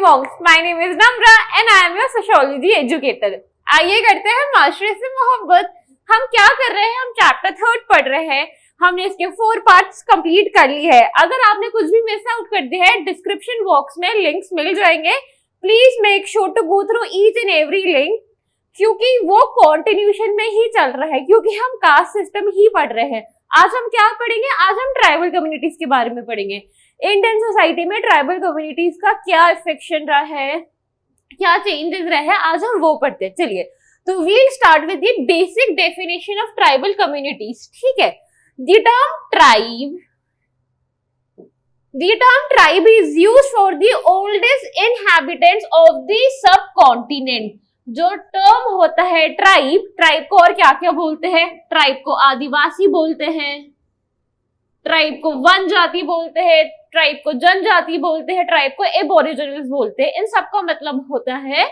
monks. My name is Namra and I am your sociology educator. आइए करते हैं माशरे से मोहब्बत। हम क्या कर रहे हैं? हम चैप्टर 3 पढ़ रहे हैं। हमने इसके 4 पार्ट्स कंप्लीट कर ली है। अगर आपने कुछ भी मिस आउट कर दिया है, डिस्क्रिप्शन बॉक्स में लिंक्स मिल जाएंगे। Please make sure to go through each and every link, क्योंकि वो कंटिन्यूशन में ही चल रहा है, क्योंकि हम कास्ट सिस्टम ही पढ़ रहे हैं। आज हम क्या पढ़ेंगे? आज हम ट्राइबल कम्युनिटीज के बारे में पढ़ेंगे। इंडियन सोसाइटी में ट्राइबल कम्युनिटीज का क्या इफेक्शन रहा है, क्या चेंजेस रहे हैं, आज हम वो पढ़ते हैं। चलिए, तो we'll start with the basic definition of tribal communities. ठीक है, the term tribe is used for the oldest inhabitants of the subcontinent. जो टर्म होता है ट्राइब को और क्या क्या बोलते हैं? ट्राइब को आदिवासी बोलते हैं, ट्राइब को वन जाति बोलते हैं, ट्राइब को जनजाति बोलते हैं, ट्राइब को एबोरिजिनल्स बोलते हैं। इन सब का मतलब होता है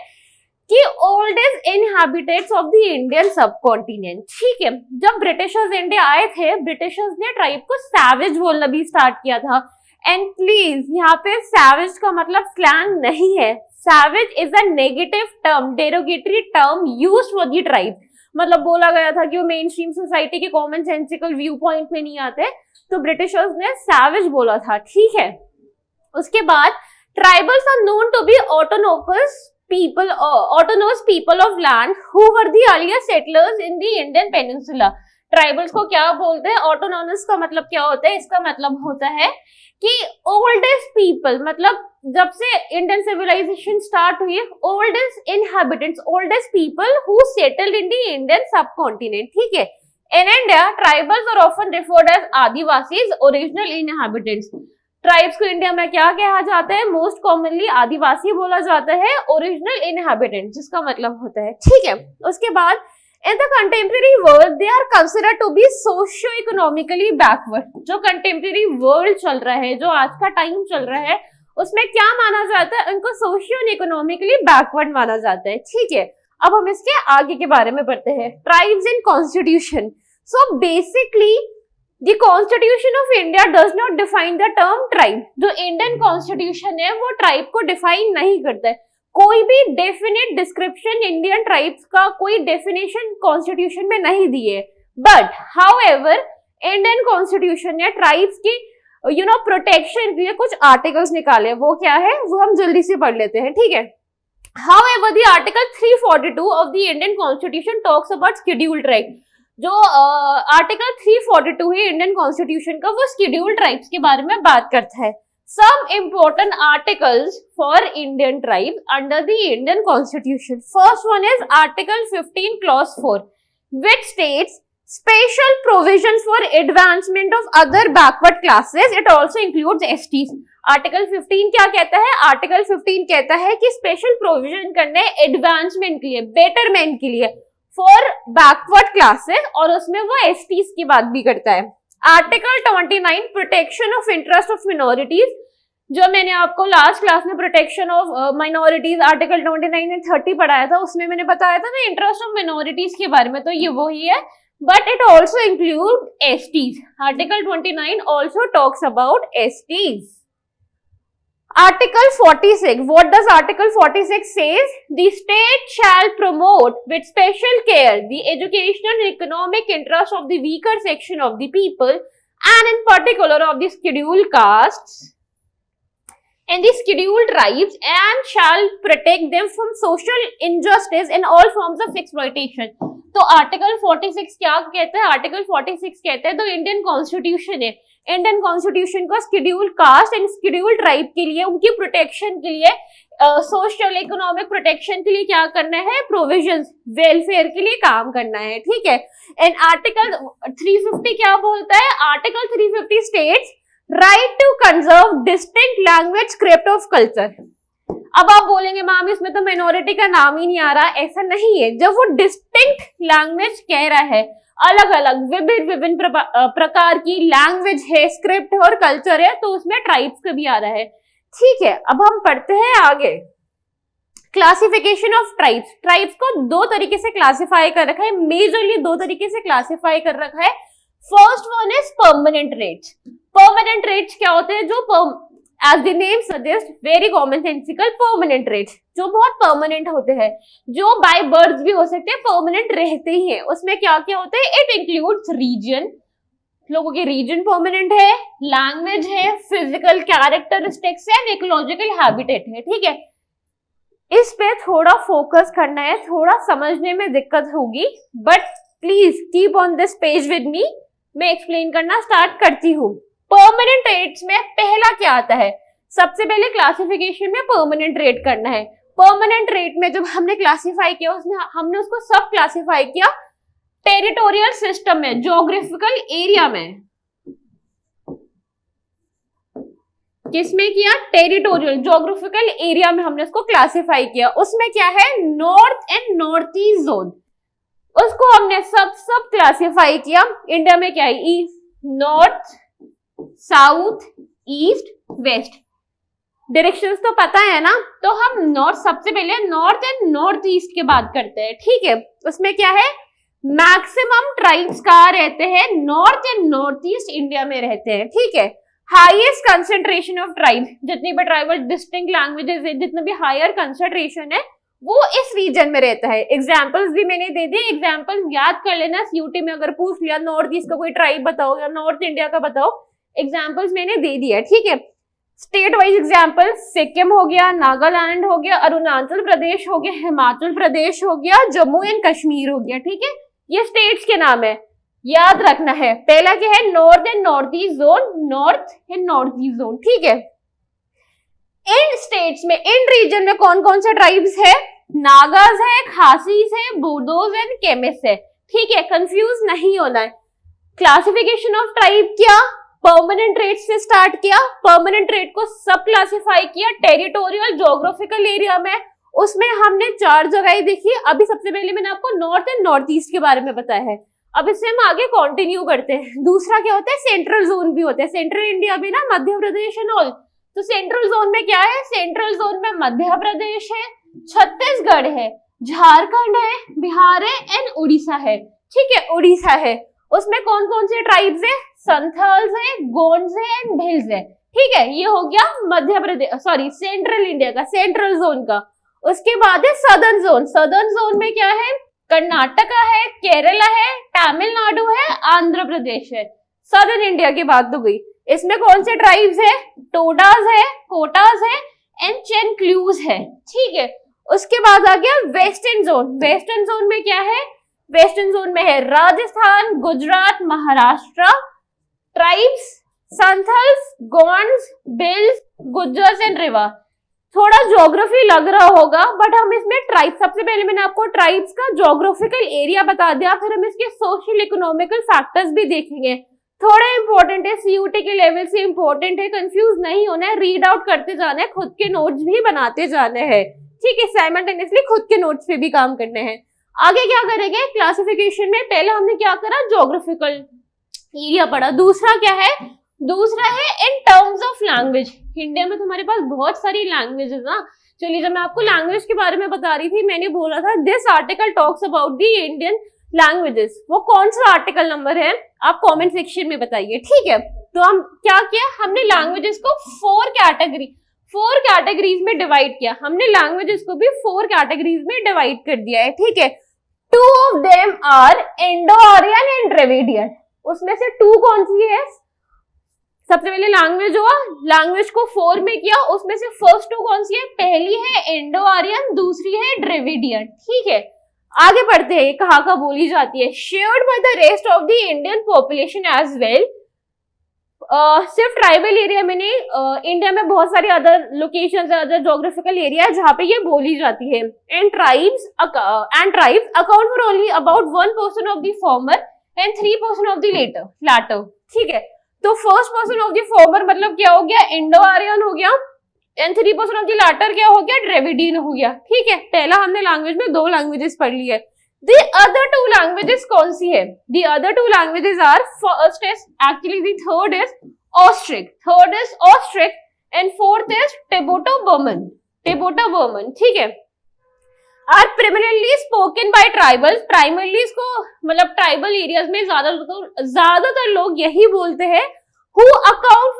कि oldest inhabitants of the Indian सब कॉन्टिनेंट। ठीक है, जब ब्रिटिशर्स इंडिया आए थे, ब्रिटिशर्स ने ट्राइब को सैवेज बोलना भी स्टार्ट किया था। एंड प्लीज, यहाँ पे सैवेज का मतलब स्लैंग नहीं है। Savage is a negative term, derogatory term used for the tribe. मतलब बोला गया था कि वो मेन स्ट्रीम सोसाइटी के कॉमन सेंसिकल व्यू पॉइंट में नहीं आते, तो ब्रिटिशर्स ने सैवेज बोला था। ठीक है, उसके बाद tribals are known to be autonomous people of land who were the earlier settlers in the Indian peninsula. Tribals को क्या बोलते हैं? ऑटोनोमस का मतलब क्या होता है? इसका मतलब होता है कि ओल्डेस्ट पीपल, मतलब जब से इंडियन सिविलाइजेशन स्टार्ट हुई, oldest inhabitants, oldest people who settled in the Indian सब कॉन्टिनेंट। ठीक है, in India, tribals are often referred as Adivasis, original inhabitants. Tribes को इंडिया में क्या कहा जाता है? मोस्ट कॉमनली आदिवासी बोला जाता है, ओरिजिनल इनहैबिटेंट जिसका मतलब होता है। ठीक है, उसके बाद in the contemporary world they are considered to be socio-economically backward। जो कंटेम्प्रेरी वर्ल्ड चल रहा है, जो आज का टाइम चल रहा है, उसमें क्या माना जाता है? उनको सोशियो इकोनॉमिकली बैकवर्ड माना जाता है। ठीक है, अब हम इसके आगे के बारे में पढ़ते हैं। Tribes in constitution. So basically, the Constitution of India does not define the term tribe। जो इंडियन कॉन्स्टिट्यूशन है वो ट्राइब को डिफाइन नहीं करता है। कोई भी डेफिनेट डिस्क्रिप्शन इंडियन ट्राइब्स का कोई डेफिनेशन कॉन्स्टिट्यूशन में नहीं दिए। बट हाउएवर, इंडियन कॉन्स्टिट्यूशन ने ट्राइब्स की प्रोटेक्शन के लिए कुछ आर्टिकल्स निकाले। वो क्या है, वो हम जल्दी से पढ़ लेते हैं। ठीक है, however the article 342 of the Indian Constitution talks about scheduled tribe। जो आर्टिकल 342 है इंडियन कॉन्स्टिट्यूशन का, वो शेड्यूल्ड ट्राइब्स के बारे में बात करता है। Some important articles for Indian tribe under the Indian constitution. First one is article 15 clause 4 which states special provisions for advancement of other backward classes, it also includes STs। Article 15 क्या कहता है? Article 15 कहता है कि special provision करने advancement के लिए, betterment के लिए फॉर बैकवर्ड क्लासेस, और उसमें वो एसटीज की बात भी करता है। Article 29 protection of interest of minorities. जो मैंने आपको लास्ट क्लास में protection of minorities article 29 and 30 पढ़ाया था, उसमें मैंने बताया था ना इंटरेस्ट ऑफ मिनोरिटीज के बारे में, तो ये वही है, but it also include STs. Article 29 also talks about STs. Article 46. What does Article 46 says? The state shall promote with special care the educational and economic interest of the weaker section of the people, and in particular of the scheduled castes and the scheduled tribes, and shall protect them from social injustice and all forms of exploitation। तो article 46 क्या कहता है? Article 46 कहता है, तो Indian constitution है, Indian constitution को scheduled caste and scheduled tribe के लिए, उनकी प्रोटेक्शन के लिए, सोशल इकोनॉमिक प्रोटेक्शन के लिए क्या करना है? प्रोविजंस, वेलफेयर के लिए काम करना है। ठीक है, एंड आर्टिकल 350 क्या बोलता है? Article 350 states right to conserve distinct language, script of culture. अब आप बोलेंगे मैम इसमें तो माइनॉरिटी का नाम ही नहीं आ रहा। ऐसा नहीं है, जब वो डिस्टिंक्ट लैंग्वेज कह रहा है, अलग अलग विभिन्न प्रकार की लैंग्वेज है, स्क्रिप्ट है और कल्चर है, तो उसमें ट्राइब्स का भी आ रहा है। ठीक है, अब हम पढ़ते हैं आगे। Classification of tribes. ट्राइब्स को दो तरीके से क्लासिफाई कर रखा है, मेजरली दो तरीके से क्लासिफाई कर रखा है। First one is permanent traits. Permanent traits क्या होते हैं? जो as the name suggest very common sensical permanent traits, जो बहुत परमानेंट होते हैं, जो बाय बर्थ भी हो सकते हैं, परमानेंट रहते ही हैं। उसमें क्या क्या होते हैं? इट इंक्लूड्स रीजन, लोगों के रीजन परमानेंट है, लैंग्वेज है, फिजिकल कैरेक्टरिस्टिक्स है, इकोलॉजिकल हैबिटेट है। ठीक है, इस पे थोड़ा फोकस करना है, थोड़ा समझने में दिक्कत होगी, but please keep on this page with me. मैं एक्सप्लेन करना स्टार्ट करती हूँ। परमानेंट ट्रेट्स में पहला क्या आता है? सबसे पहले क्लासिफिकेशन में परमानेंट ट्रेट करना है। परमानेंट ट्रेट में जब हमने क्लासिफाई किया, उसने हमने उसको सब क्लासिफाई किया टेरिटोरियल सिस्टम में, ज्योग्राफिकल एरिया में। किसमें किया? टेरिटोरियल ज्योग्राफिकल एरिया में हमने उसको क्लासिफाई किया। उसमें क्या है? North and north east zone, उसको हमने सब क्लासिफाई किया। इंडिया में क्या है? East, north, south, east, west, directions तो पता है ना। तो हम नॉर्थ, सबसे पहले नॉर्थ एंड नॉर्थ ईस्ट की बात करते हैं। ठीक है, उसमें क्या है? मैक्सिमम ट्राइब्स कहाँ रहते हैं? North and north east India में रहते हैं। ठीक है, हाईएस्ट कंसेंट्रेशन ऑफ ट्राइब, जितनी भी ट्राइबल डिस्टिंक्ट लैंग्वेजेस है, जितना भी हायर कंसेंट्रेशन है, वो इस रीजन में रहता है। एग्जाम्पल्स भी मैंने दे दिए, एग्जाम्पल्स याद कर लेना। यूटी में अगर पूछ लिया नॉर्थ ईस्ट का कोई ट्राइब बताओ या नॉर्थ इंडिया का बताओ, एग्जाम्पल्स मैंने दे दिया। ठीक है, स्टेट वाइज एग्जाम्पल, सिक्किम हो गया, नागालैंड हो गया, अरुणाचल प्रदेश हो गया, हिमाचल प्रदेश हो गया, जम्मू एंड कश्मीर हो गया। ठीक है, ये स्टेट्स के नाम है, याद रखना है। पहला क्या है? North and north east zone, north and north east zone. ठीक है, इन स्टेट्स में, इन रीजन में कौन कौन से ट्राइब्स है? नागाज है, खासीस है, बोडोज एंड केमिस है। ठीक है, कंफ्यूज नहीं होना है। क्लासिफिकेशन ऑफ ट्राइब क्या? परमानेंट ट्रेट से स्टार्ट किया, परमानेंट ट्रेट को सब क्लासिफाई किया टेरिटोरियल ज्योग्राफिकल एरिया में। उसमें हमने 4 जगह देखी। अभी सबसे पहले मैंने आपको नॉर्थ एंड नॉर्थ ईस्ट के बारे में बताया है, अब इससे हम आगे कंटिन्यू करते हैं। दूसरा क्या होता है? सेंट्रल जोन भी होता है, सेंट्रल इंडिया भी ना, मध्य प्रदेश एंड ऑल। तो सेंट्रल जोन में क्या है? सेंट्रल जोन में मध्य प्रदेश है, छत्तीसगढ़ है, झारखंड है, बिहार है एंड उड़ीसा है। ठीक है, उड़ीसा है, उसमें कौन कौन से ट्राइब्स है? संथाल्स है, गोंड्स है एंड भिल्स है। ठीक है, ये हो गया Madhya Pradesh, sorry central India का, सेंट्रल जोन का। उसके बाद है सदर्न जोन। सदर्न जोन में क्या है? कर्नाटका है, केरला है, तमिलनाडु है, आंध्र प्रदेश है। सदर्न इंडिया की बात तो गई। इसमें कौन से ट्राइब्स है? टोडास है, कोटास है एंड चेनक्लूज है। ठीक है, उसके बाद आ गया वेस्टर्न जोन। वेस्टर्न जोन में क्या है? वेस्टर्न जोन में है राजस्थान, गुजरात, महाराष्ट्र। ट्राइब्स संथल्स, गोंड्स, भिल्स, गुज्जर्स एंड रिवा। थोड़ा ज्योग्राफी लग रहा होगा, बट हम इसमें ट्राइब, सबसे पहले मैंने आपको ट्राइब्स का ज्योग्राफिकल एरिया बता दिया, फिर हम इसके सोशल इकोनॉमिकल फैक्टर्स भी देखेंगे। थोड़ा इंपॉर्टेंट है, सीयूटी के लेवल से इंपॉर्टेंट है, कंफ्यूज नहीं होना है, रीड आउट करते जाना है, खुद के नोट्स भी बनाते जाने हैं। ठीक है, साइमल्टेनियसली खुद के नोट्स पे भी काम करने हैं। आगे क्या करेंगे? क्लासिफिकेशन में पहले हमने क्या करा? ज्योग्राफिकल एरिया पढ़ा। दूसरा क्या है? दूसरा है in terms of language. India में तुम्हारे पास बहुत सारी लैंग्वेजेस ना। चलिए, जब मैं आपको लैंग्वेज के बारे में बता रही थी, मैंने बोला था this article talks about the Indian languages. वो कौन सा आर्टिकल नंबर है आप कमेंट सेक्शन में बताइए। ठीक है, तो हम क्या किया? हमने लैंग्वेजेस को 4 कैटेगरीज में डिवाइड किया। हमने लैंग्वेजेस को भी 4 कैटेगरीज में डिवाइड कर दिया है। ठीक है, 2 of them are Indo Aryan and Dravidian. उसमें से 2 कौन सी है? सबसे पहले लैंग्वेज हुआ, लैंग्वेज को 4 में किया, उसमें से फर्स्ट 2 कौन सी है? पहली है इंडो आर्यन, दूसरी है द्रविडियन। ठीक है, आगे बढ़ते हैं। कहाँ का बोली जाती है? Shared by the rest of the Indian population as well. सिर्फ ट्राइबल एरिया में नहीं, इंडिया में बहुत सारी other locations, other geographical area है जहाँ पे ये बोली जाती है। And tribes account for only about 1% of the former and 3% of the latter. ठीक है, तो 1% ऑफ द फॉर्मर मतलब क्या हो गया? इंडो आर्यन हो गया, एंड 3% ऑफ द लैटर क्या हो गया? द्रविडियन हो गया। ठीक है, पहला हमने लैंग्वेज में 2 लैंग्वेजेस पढ़ ली है। The other 2 languages कौन सी है? The other 2 languages are, first is actually the third is Austric and fourth is Tibeto-Burman. ठीक है, are primarily spoken by tribals. Primarily इसको मतलब ट्राइबल एरियाज में ज्यादातर लोग यही बोलते हैं। who account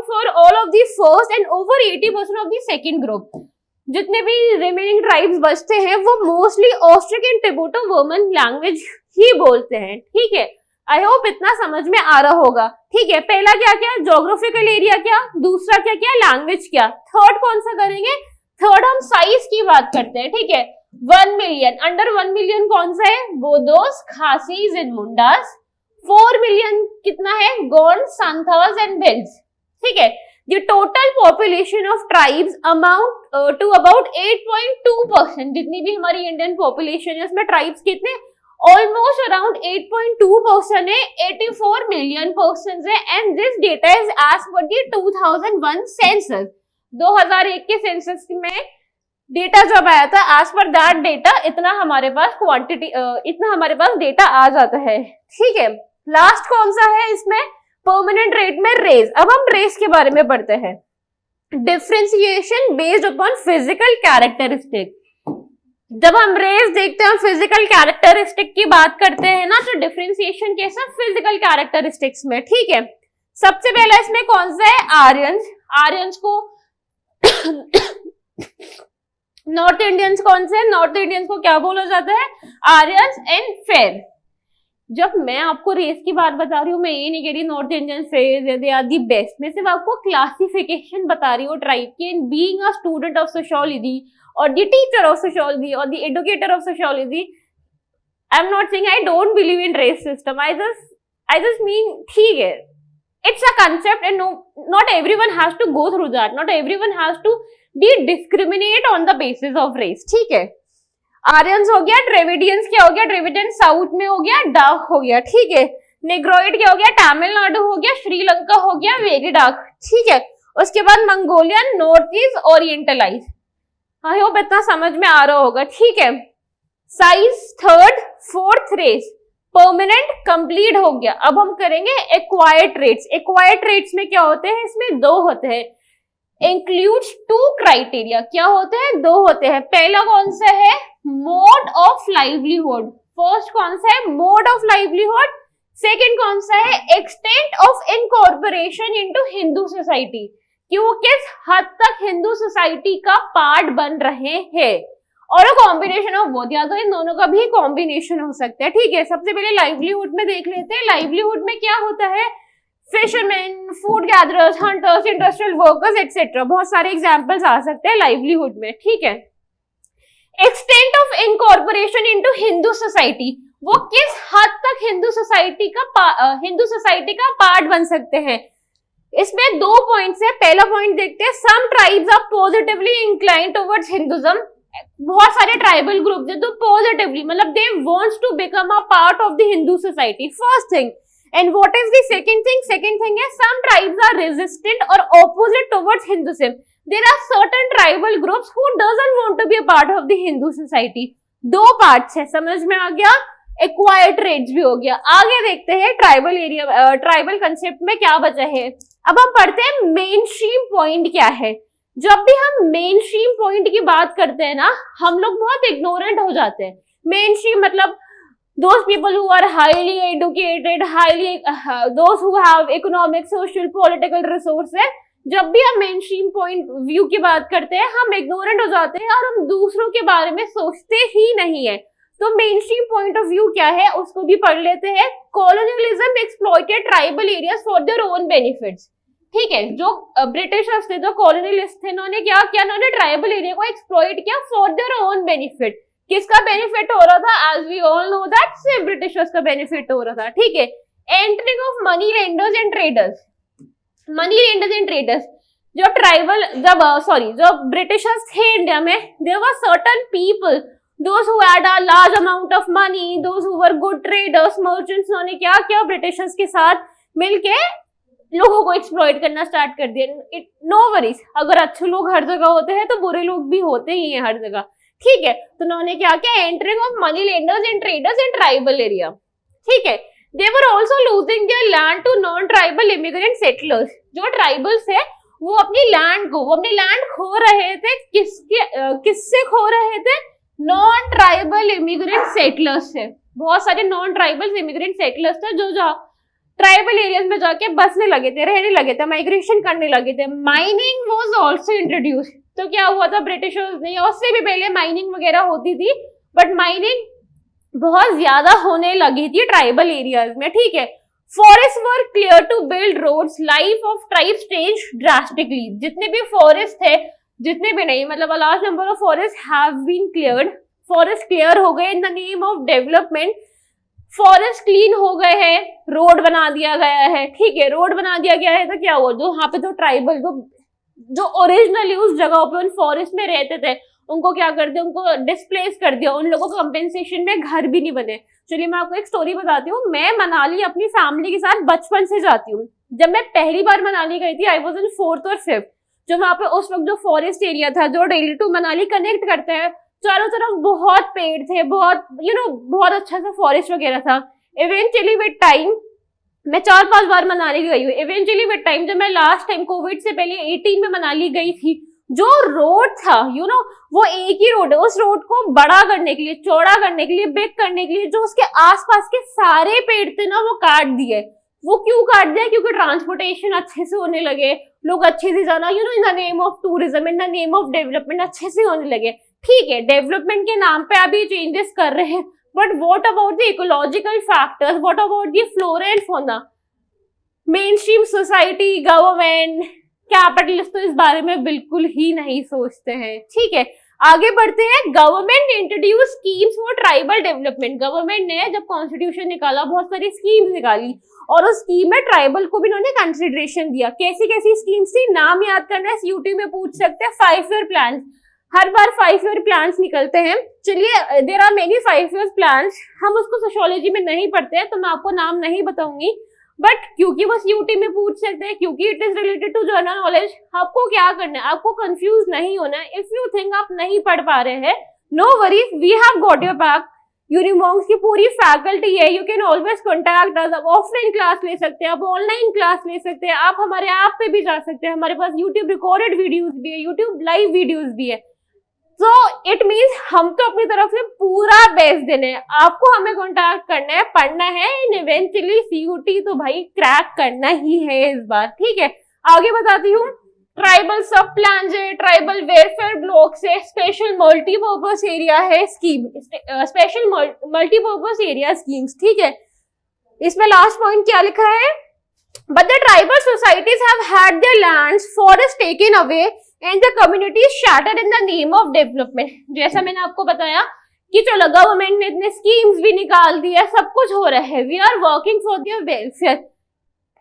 for all of the first and over 80% of the second group. जितने भी रिमेनिंग ट्राइब्स बचते हैं वो mostly Austric and Tibeto Burman language ही बोलते हैं, ठीक है। आई होप इतना समझ में आ रहा होगा, ठीक है। पहला क्या क्या, ज्योग्राफिकल एरिया क्या, दूसरा क्या क्या, लैंग्वेज क्या, थर्ड कौन सा करेंगे, थर्ड हम साइज की बात करते हैं, ठीक है। 1 मिलियन, अंडर 1 मिलियन कौन सा है, बोडोस, खासीज एंड मुंडास। 4 मिलियन कितना है, गोंड, सांथास एंड बेल्स, ठीक है। The total population of tribes amount to about 8.2%। जितनी भी हमारी इंडियन पॉपुलेशन है उसमें ट्राइब्स कितने, ऑलमोस्ट अराउंड 8.2% है, 84 मिलियन पर्सन्स है। And this data is as per the 2001 census. 2001 के सेंसस में डेटा जब आया था, एज पर दैट डेटा इतना हमारे पास क्वांटिटी, इतना हमारे पास डेटा आ जाता है, ठीक है। लास्ट कौन सा है इसमें, परमानेंट रेट में रेस। अब हम रेस के बारे में पढ़ते हैं। Differentiation based upon physical characteristic. जब हम रेस देखते हैं, फिजिकल कैरेक्टरिस्टिक की बात करते हैं ना, तो डिफरेंशिएशन कैसा, फिजिकल कैरेक्टरिस्टिक्स में, ठीक है। सबसे पहला इसमें कौन सा है, आर्यंस। आर्यंस को नॉर्थ इंडियंस कौन से, नॉर्थ इंडियंस को क्या बोला जाता है, आर्यंस एंड फेयर। जब मैं आपको रेस की बात बता रही हूँ, मैं ये नहीं कह रही north Indian fair they are the best, मैं सिर्फ आपको क्लासिफिकेशन बता रही हूँ ट्राइब की। And being a student of sociology और द टीचर ऑफ सोशियोलॉजी और the educator of sociology, I am not saying I don't believe in race system, I just mean, ठीक है, it's a concept and not everyone has to go through that, not everyone has to be discriminate on the basis of race, ठीक है। Aryans हो गया, ड्रेविडियंस क्या हो गया, ड्रेविडियंस south में हो गया, डार्क हो गया, ठीक है। नेग्रोइड क्या हो गया, तमिलनाडु हो गया, श्रीलंका हो गया, वेरी डार्क, ठीक है। उसके बाद मंगोलियन, नॉर्थ ईस्ट, ओरिएंटलाइज। आई होप इतना समझ में आ रहा होगा, ठीक है। Size third, fourth race, permanent complete हो गया। अब हम करेंगे एक्वायर्ड ट्रेट्स। एक्वायर्ड ट्रेट्स में क्या होते हैं, इसमें दो होते हैं, इंक्लूड्स 2 क्राइटेरिया। क्या होते हैं, 2 होते हैं। पहला कौन सा है, मोड ऑफ लाइवलीहुड। फर्स्ट कौन सा है, मोड ऑफ लाइवलीहुड। सेकंड कौन सा है, extent of incorporation into Hindu society, कि वो किस हद तक हिंदू सोसाइटी का पार्ट बन रहे हैं, और अ कॉम्बिनेशन ऑफ बोथ, या तो इन दोनों का भी कॉम्बिनेशन हो सकता है, ठीक है। सबसे पहले लाइवलीहुड में देख लेते हैं। लाइवलीहुड में क्या होता है, fisherman, food gatherers, hunters, industrial workers etcetera, बहुत सारे एग्जांपल्स आ सकते हैं लाइवलीहुड में, ठीक है। Extent of incorporation into Hindu society, वो किस हद तक हिंदू सोसाइटी का पार्ट बन सकते हैं। इसमें 2 पॉइंट्स है। पहला पॉइंट देखते हैं, some tribes are positively inclined towards Hinduism. बहुत सारे ट्राइबल ग्रुप है तो पॉजिटिवली, मतलब they wants to become a part of the Hindu society, first thing. And what is the second thing? Second thing is some tribes are resistant or opposite towards Hinduism. There are certain tribal groups who doesn't want to be a part of the Hindu society. 2 parts है, समझ में आ गया। Acquired traits भी हो गया। आगे देखते हैं ट्राइबल एरिया, ट्राइबल कंसेप्ट में क्या बचा है। अब हम पढ़ते हैं मेन स्ट्रीम पॉइंट क्या है। जब भी हम मेन स्ट्रीम पॉइंट की बात करते हैं ना, हम लोग बहुत इग्नोरेंट हो जाते हैं। मेन स्ट्रीम मतलब those people who are highly educated, those who have economic, social, political resources। जब भी हम मेन स्ट्रीम पॉइंट व्यू की बात करते हैं, हम इग्नोरेंट हो जाते हैं और हम दूसरों के बारे में सोचते ही नहीं है। तो main stream point of view क्या है, उसको भी पढ़ लेते हैं। Colonialism exploited tribal areas for their own benefits, ठीक है। जो ब्रिटिशर्स थे, जो कॉलोनियलिस्ट थे, इन्होंने क्या किया, इन्होंने ट्राइबल एरिया को एक्सप्लॉइट किया फॉर देयर ओन बेनिफिट। किसका बेनिफिट हो रहा था, as we all know that सिर्फ ब्रिटिशर्स का बेनिफिट हो रहा था, ठीक है। Entering of money lenders and traders, money lenders and traders, जब ब्रिटिशर्स थे इंडिया में, there were certain people those who had a large amount of money, those who were good traders, merchants, उन्होंने क्या किया, ब्रिटिशर्स के साथ मिलके लोगों को एक्सप्लॉइट करना स्टार्ट कर दिया। नो वरीज, अगर अच्छे लोग हर जगह होते हैं तो बुरे लोग भी होते ही हैं हर जगह, ठीक है। तो उन्होंने क्या किया, entering of money lenders and traders in tribal area, ठीक है। They were also losing their land to non tribal immigrant settlers. जो ट्राइबल्स है वो अपनी लैंड खो रहे थे, किससे खो रहे थे, नॉन ट्राइबल इमिग्रेंट सेटलर्स से। बहुत सारे नॉन ट्राइबल इमिग्रेंट सेटलर्स थे जो ट्राइबल एरियाज में जाके बसने लगे थे, रहने लगे थे, माइग्रेशन करने लगे थे। Mining was also introduce. तो क्या हुआ था, ब्रिटिशर्स ने, उससे भी पहले माइनिंग वगैरह होती थी, बट माइनिंग बहुत ज्यादा होने लगी थी ट्राइबल एरियाज में, ठीक है। Forest were clear to build roads, life of tribes change drastically. जितने भी फॉरेस्ट थे, जितने भी नहीं, मतलब a large number of forests have been cleared, forest clear हो गए इन the name of development, forest clean हो गए हैं, रोड बना दिया गया है, ठीक है। रोड बना दिया गया है तो क्या हुआ, जो वहां पे जो ट्राइबल जो ओरिजिनली उस जगह पे उन फॉरेस्ट में रहते थे, उनको क्या कर दिया, उनको डिस्प्लेस कर दिया, उन लोगों को कंपेंसेशन में घर भी नहीं बने। चलिए मैं आपको एक स्टोरी बताती हूँ। मैं मनाली अपनी फैमिली के साथ बचपन से जाती हूँ। जब मैं पहली बार मनाली गई थी, आई वॉज इन 4th और 5th। जो वहां पे उस वक्त जो फॉरेस्ट एरिया था, जो दिल्ली टू मनाली कनेक्ट करते हैं, चारों तरफ बहुत पेड़ थे, बहुत बहुत अच्छा सा फॉरेस्ट वगैरह था। इवेंचुअली विद टाइम, मैं 4-5 बार मनाली गई हूँ। इवेंचुअली विद टाइम, जब मैं लास्ट टाइम कोविड से पहले 18 में मनाली गई थी, जो रोड था वो एक ही रोड है। उस रोड को बड़ा करने के लिए, चौड़ा करने के लिए, बिग करने के लिए, जो उसके आसपास के सारे पेड़ थे ना, वो काट दिए। वो क्यों काट दिया, क्योंकि ट्रांसपोर्टेशन अच्छे से होने लगे, लोग अच्छे से जाना, इन the name of tourism, in the name of development अच्छे से होने लगे। ठीक है, डेवलपमेंट के नाम पे अभी चेंजेस कर रहे हैं, but what about the ecological factors, what about the flora and fauna? Main stream society, government, capitalist तो इस बारे में बिल्कुल ही नहीं सोचते हैं। ठीक है, आगे बढ़ते हैं। Government introduce schemes for tribal development. Government ने जब कॉन्स्टिट्यूशन निकाला, बहुत सारी स्कीम्स निकाली, और उस स्कीम में ट्राइबल को भी उन्होंने कंसिडरेशन दिया। कैसी कैसी स्कीम्स थी, नाम याद करना है, यूटी में पूछ सकते हैं। 5 ईयर प्लान, हर बार 5 ईयर प्लान्स निकलते हैं। चलिए, there are many 5 year plans, हम उसको सोशियोलॉजी में नहीं पढ़ते हैं, तो मैं आपको नाम नहीं बताऊंगी, बट क्योंकि बस यूटी में पूछ सकते हैं, क्योंकि it is related to general knowledge, आपको क्या करना है, आपको कंफ्यूज नहीं होना है। इफ यू थिंक आप नहीं पढ़ पा रहे हैं, no worries, we have got your back. Unimonks की पूरी फैकल्टी है, you can always contact us. आप ऑफलाइन क्लास ले सकते हैं, आप ऑनलाइन क्लास ले सकते हैं, आप हमारे ऐप पे भी जा सकते हैं, हमारे पास यूट्यूब रिकॉर्डेड वीडियोज भी है, यूट्यूब लाइव वीडियोज भी है। So it means हम तो अपनी तरफ से पूरा बेस्ट देने हैं, आपको हमें कांटेक्ट करना है, पढ़ना है, इवेंचुअली सीयूटी तो भाई क्रैक करना ही है इस बार। ठीक है, आगे बताती हूँ। ट्राइबल सब प्लान है, ट्राइबल वेलफेयर ब्लॉक से, स्पेशल मल्टीपर्पज एरिया है scheme, special multipurpose area schemes. ठीक है, इसमें लास्ट पॉइंट क्या लिखा है, but the tribal societies have had there lands, forest taken away and the communities shattered in the name of development. जैसा मैंने आपको बताया कि चलो गवर्नमेंट ने इतने स्कीम्स भी निकाल दिया, सब कुछ हो रहा है, we are working for their welfare,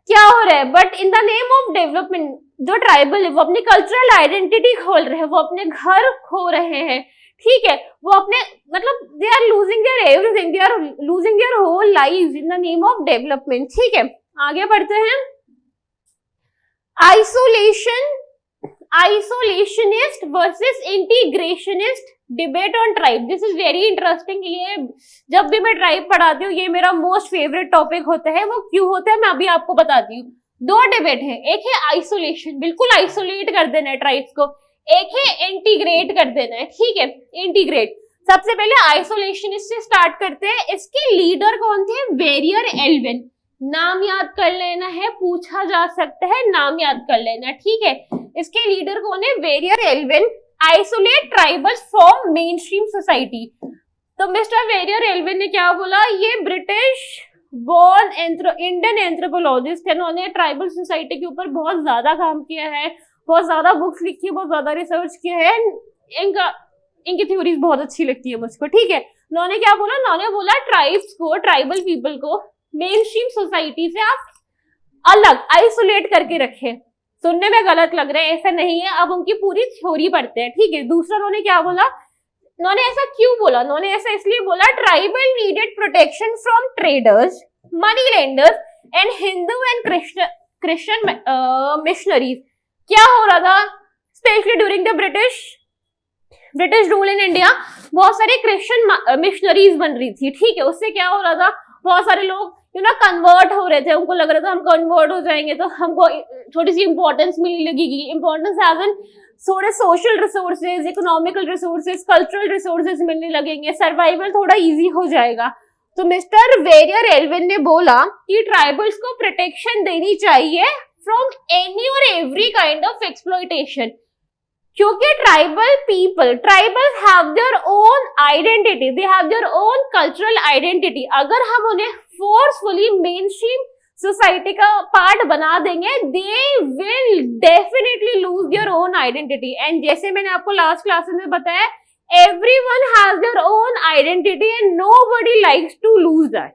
क्या हो रहा है, but in the name of development जो ट्राइबल है वो अपनी कल्चरल आइडेंटिटी खोल रहे हैं, वो अपने घर खो रहे हैं। ठीक है, वो अपने they are losing their everything, they are losing their whole life in the name of development. ठीक है, आगे बढ़ते हैं। Isolationist versus integrationist debate on tribe. This is very interesting. ये जब भी मैं ट्राइब पढ़ाती हूँ, ये मेरा मोस्ट फेवरेट टॉपिक होता है। वो क्यों होता है मैं अभी आपको बताती हूँ। 2 डिबेट है, एक है आइसोलेशन, बिल्कुल आइसोलेट कर देना है ट्राइब्स को, एक है इंटीग्रेट कर देना है। ठीक है, इंटीग्रेट। सबसे पहले आइसोलेशनिस्ट से स्टार्ट करते हैं। इसके लीडर कौन थे, वेरियर एल्विन। नाम याद कर लेना है, पूछा जा सकता है, नाम याद कर लेना। ठीक है, इसके लीडर कौन है, Verrier Elwin. Isolate tribals from main stream society. तो मिस्टर वेरियर एल्विन ने क्या बोला, ये ब्रिटिश बोर्न इंडियन एंथ्रोपोलॉजिस्ट है, उन्होंने ट्राइबल सोसाइटी के ऊपर बहुत ज्यादा काम किया है, बहुत ज्यादा बुक्स लिखी है, बहुत ज्यादा रिसर्च किया है। इनकी थ्योरीज बहुत अच्छी लगती है मुझको। ठीक है, उन्होंने क्या बोला, उन्होंने बोला ट्राइब्स को, ट्राइबल पीपल को मेन स्ट्रीम सोसाइटी से आप अलग आइसोलेट करके रखें। सुनने में गलत लग रहा है, ऐसा नहीं है। अब उनकी पूरी थ्योरी पढ़ते हैं। ठीक है, दूसरा उन्होंने क्या बोला, उन्होंने ऐसा क्यों बोला, उन्होंने ऐसा इसलिए बोला, tribal needed protection from traders, money lenders and Hindu and Christian missionaries. क्या हो रहा था, specially during the British rule in India, बहुत सारी क्रिश्चियन मिशनरीज बन रही थी। ठीक है, उससे क्या हो रहा था, बहुत सारे लोग कन्वर्ट हो रहे थे, उनको लग रहा था हम कन्वर्ट हो जाएंगे तो हमको थोड़ी सी इंपॉर्टेंस मिलने लगेगी। इंपॉर्टेंस एज एन थोड़े social resources, economical resources, cultural resources मिलने लगेंगे, सर्वाइवल थोड़ा इजी हो जाएगा। तो मिस्टर वेरियर एल्विन ने बोला कि ट्राइबल्स को प्रोटेक्शन देनी चाहिए फ्रॉम एनी और एवरी काइंड ऑफ एक्सप्लॉइटेशन, क्योंकि tribal people, tribals have their own identity, they have their own cultural identity. अगर हम उन्हें फोर्सफुली मेन स्ट्रीम सोसाइटी का पार्ट बना देंगे, they will definitely loose their own identity. And जैसे मैंने आपको लास्ट क्लासेस में बताया, everyone has their own identity and nobody likes to lose that.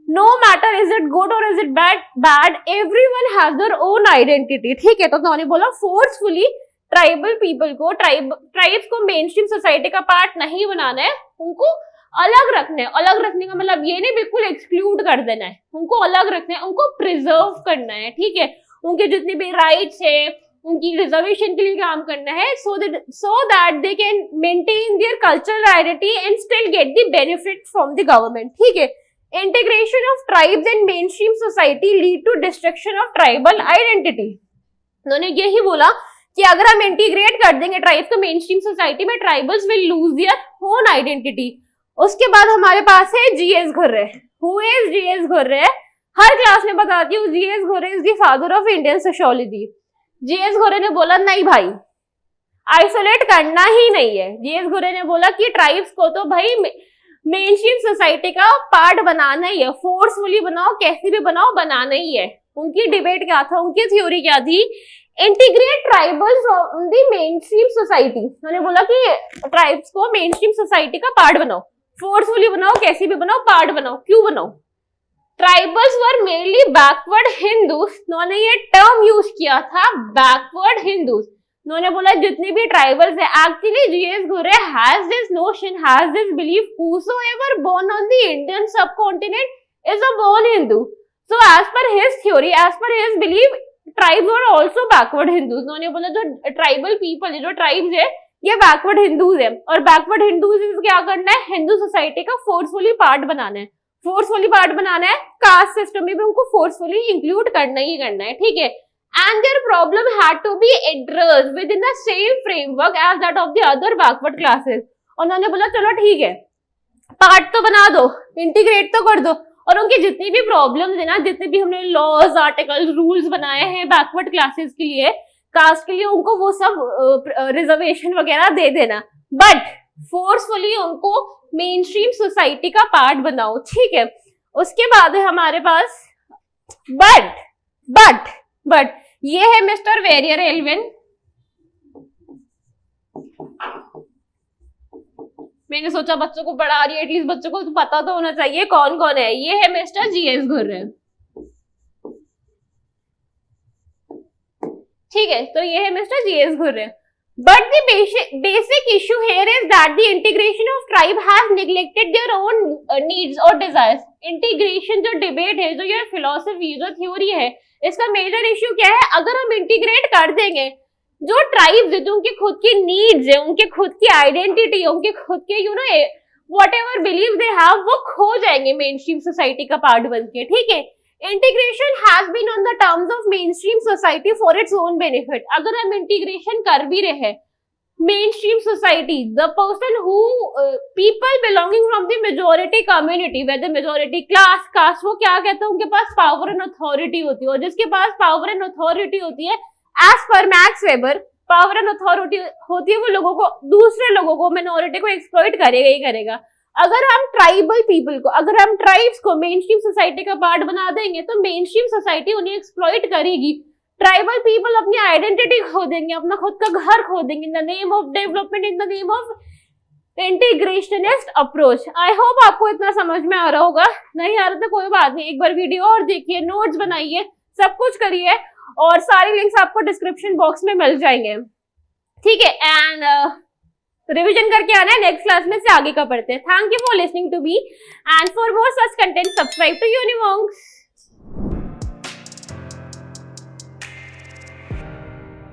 No matter is it good or is it bad, everyone has their own identity. ठीक है, तो उन्होंने बोला फोर्सफुली ट्राइबल पीपल को, ट्राइब्स को mainstream society का part नहीं बनाना है, उनको अलग रखना है। अलग रखने का मतलब ये नहीं बिल्कुल एक्सक्लूड कर देना है, उनको अलग रखना है, उनको प्रिजर्व करना है। ठीक है, उनके जितने भी राइट्स है, उनकी रिजर्वेशन के लिए काम करना है, so that they can maintain their cultural identity and still get the benefit from the government. ठीक है, integration of tribes in mainstream society lead to destruction of tribal identity. उन्होंने यही बोला कि अगर हम इंटीग्रेट कर देंगे ट्राइब्स को मेन स्ट्रीम सोसाइटी में, tribals will lose their own identity. उसके बाद हमारे पास है GS Ghurye. Who is GS Ghurye? हर क्लास में बताती हूँ, GS Ghurye is the father of Indian sociology. GS Ghurye ने बोला नहीं भाई, आइसोलेट करना ही नहीं है। जीएस घुर्रे ने बोला कि ट्राइब्स को तो भाई मेन स्ट्रीम सोसाइटी का पार्ट बनाना ही है, फोर्सफुली बनाओ, कैसे भी बनाओ, बनाना ही है। उनकी डिबेट क्या था, उनकी थ्योरी क्या थी? Integrate tribals from the main stream society. उन्होंने बोला कि ट्राइब्स को मेन स्ट्रीम सोसाइटी का पार्ट बनाओ, फोर्सफुली बनाओ, कैसे भी बनाओ, पार्ट बनाओ। क्यों बनाओ? Tribals were mainly backward Hindus. उन्होंने ये टर्म यूज किया था, बैकवर्ड हिंदूज। उन्होंने बोला जितने भी ट्राइबल्स है, actually G S Ghurye has this notion, has this belief, whosoever born on the Indian subcontinent is a born Hindu. So as per his theory, as per his belief, tribes were also backward Hindus. उन्होंने बोला जो tribal people है, जो tribes है, ये backward Hindus है, और backward Hindus क्या करना है? हिंदू सोसाइटी का फोर्सफुली पार्ट बनाना है। फोर्सफुली पार्ट बनाना है, कास्ट सिस्टम में भी उनको फोर्सफुली इंक्लूड करना ही करना है। ठीक है, and there problem had to be addressed within the same framework as that of the other backward classes. उन्होंने बोला चलो ठीक है, पार्ट तो बना दो, इंटीग्रेट तो कर दो, और उनकी जितनी भी प्रॉब्लम्स है ना, जितने भी हमने लॉज, आर्टिकल, रूल्स बनाए हैं बैकवर्ड क्लासेस के लिए, कास्ट के लिए, उनको वो सब रिजर्वेशन वगैरह दे देना, बट फोर्सफुली उनको मेन स्ट्रीम सोसाइटी का पार्ट बनाओ। ठीक है, उसके बाद है हमारे पास बट ये है मिस्टर वेरियर एल्विन। मैंने सोचा बच्चों को पढ़ा रही है, एटलीस्ट बच्चों को तो पता तो होना चाहिए कौन कौन है। ये है मिस्टर जीएस घुर्रे। ठीक है, तो ये है mister G S Ghurye. But the basic issue here is that the integration of tribe has neglected their own needs or desires. Integration जो debate है, जो ये philosophy, जो theory है, इसका major issue क्या है? अगर हम integrate कर देंगे, जो tribes है, जो उनके खुद की needs है, उनके खुद की identity, उनके खुद के whatever belief they have, वो खो जाएंगे mainstream society का part बनके। ठीक है, integration has been on the terms of mainstream society for its own benefit. अगर हम इंटीग्रेशन कर भी रहे mainstream society, the person who people belonging from the majority community, whether majority class, caste, वो क्या कहते हैं? उनके पास पावर एंड अथॉरिटी होती है, और जिसके पास पावर एंड अथॉरिटी होती है, as per Max Weber, power and authority होती है, वो लोगों को, दूसरे लोगों को, मिनोरिटी को एक्सप्लॉइट करेगा ही करेगा। अगर हम ट्राइबल पीपल को, अगर हम ट्राइब्स को मेन स्ट्रीम सोसाइटी का पार्ट बना देंगे, तो मेन स्ट्रीम सोसाइटी उन्हें एक्सप्लॉइट करेगी। ट्राइबल पीपल अपनी आइडेंटिटी खो देंगे, अपना खुद का घर खो देंगे, in the name of development, in the name of integrationist approach. I hope आपको इतना समझ में आ रहा होगा। नहीं आ रहा तो कोई बात नहीं, एक बार वीडियो और देखिए, नोट्स बनाइए, सब कुछ करिए, और सारी लिंक्स आपको डिस्क्रिप्शन बॉक्स में मिल जाएंगे। ठीक है, एंड रिवीजन करके आना है, नेक्स्ट क्लास में से आगे का पढ़ते हैं। Thank you for listening to me, and for more such content subscribe to यूनिमॉन्क्स।